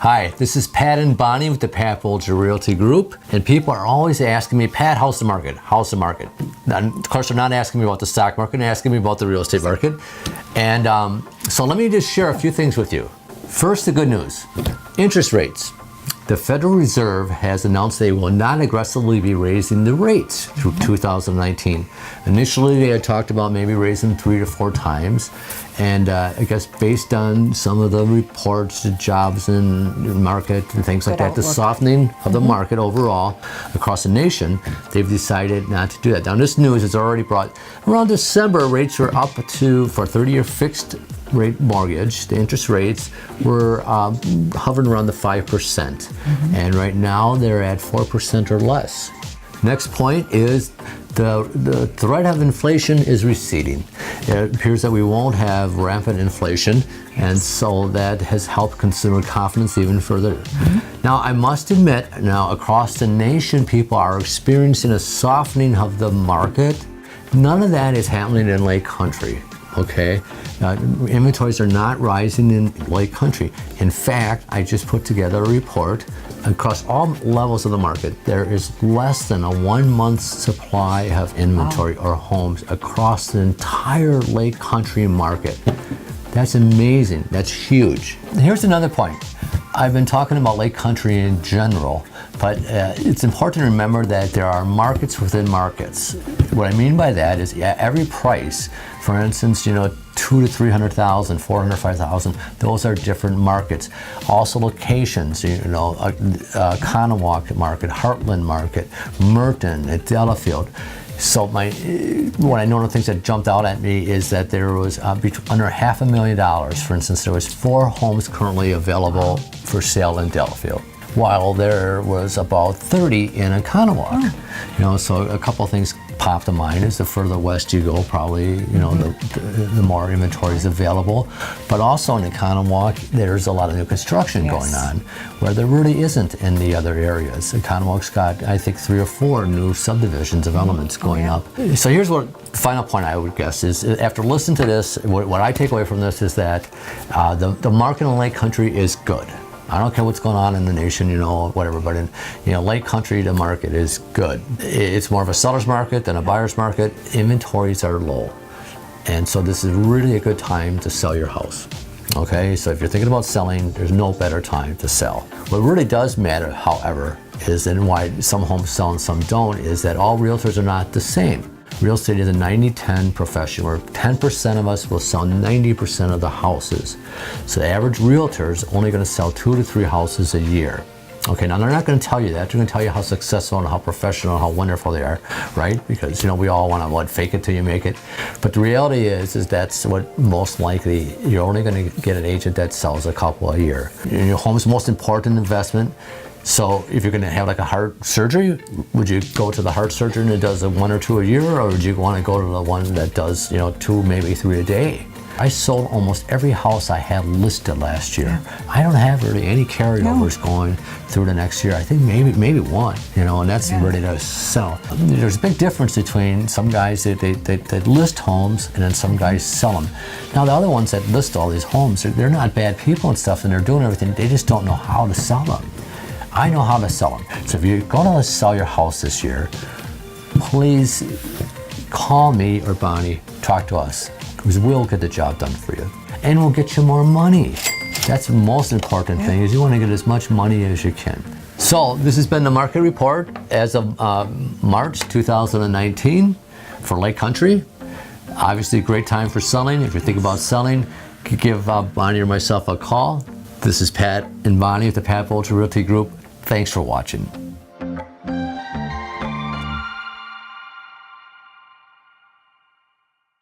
Hi, this is Pat and Bonnie with the Pat Bolger Realty Group, and people are always asking me, Pat, how's the market? How's the market? And of course, they're not asking me about the stock market, they're asking me about the real estate market. And so let me just share a few things with you. First, the good news. Interest rates. The Federal Reserve has announced they will not aggressively be raising the rates through 2019. Initially, they had talked about maybe raising 3 to 4 times. And I guess based on some of the reports, the jobs and market and things like that, the softening of the market overall across the nation, they've decided not to do that. Now, this news is already brought, around December, rates were up to, for 30-year fixed rate mortgage, the interest rates were hovering around the 5%. And right now they're at 4% or less. Next point is the threat of inflation is receding. It appears that we won't have rampant inflation, and so that has helped consumer confidence even further. Now, I must admit, now across the nation, people are experiencing a softening of the market. None of that is happening in Lake Country. Okay, inventories are not rising in Lake Country. In fact, I just put together a report across all levels of the market. There is less than a 1 month supply of inventory or homes across the entire Lake Country market. That's amazing. That's huge. Here's another point. I've been talking about Lake Country in general, but it's important to remember that there are markets within markets. What I mean by that is every price, for instance, $200,000 to $300,000, $405,000, those are different markets. Also locations, Connewauk market, Heartland market, Merton, Delafield. So one of the things that jumped out at me is that there was under $500,000, for instance, there was 4 homes currently available for sale in Delafield, while there was about 30 in Connewauk. So a couple of things pop to mind is the further west you go, probably, the more inventory is available. But also in Connewauk, there's a lot of new construction going on, where there really isn't in the other areas. Connewauk's got, I think, 3 or 4 new subdivision developments going up. So here's what the final point I would guess is, after listening to this, what I take away from this is that the market in Lake Country is good. I don't care what's going on in the nation, whatever, but in Lake Country, the market is good. It's more of a seller's market than a buyer's market. Inventories are low. And so this is really a good time to sell your house. Okay, so if you're thinking about selling, there's no better time to sell. What really does matter, however, is, and why some homes sell and some don't, is that all realtors are not the same. Real estate is a 90-10 profession where 10% of us will sell 90% of the houses. So the average realtor is only going to sell 2 to 3 houses a year. Okay, now they're not going to tell you that. They're going to tell you how successful and how professional and how wonderful they are, right? Because, we all want to, fake it till you make it. But the reality is that's what most likely, you're only going to get an agent that sells a couple a year. Your home's the most important investment. So if you're going to have like a heart surgery, would you go to the heart surgeon that does 1 or 2 a year, or would you want to go to the one that does 2, maybe 3 a day? I sold almost every house I had listed last year. I don't have really any carryovers going through the next year. I think maybe one, and that's ready to sell. There's a big difference between some guys that list homes and then some guys sell them. Now the other ones that list all these homes, they're not bad people and stuff, and they're doing everything. They just don't know how to sell them. I know how to sell them. So if you're going to sell your house this year, please call me or Bonnie, talk to us, because we'll get the job done for you. And we'll get you more money. That's the most important thing, is you want to get as much money as you can. So this has been the market report as of March 2019 for Lake Country. Obviously a great time for selling. If you're thinking about selling, you can give Bonnie or myself a call. This is Pat and Bonnie with the Pat Bolger Realty Group. Thanks for watching.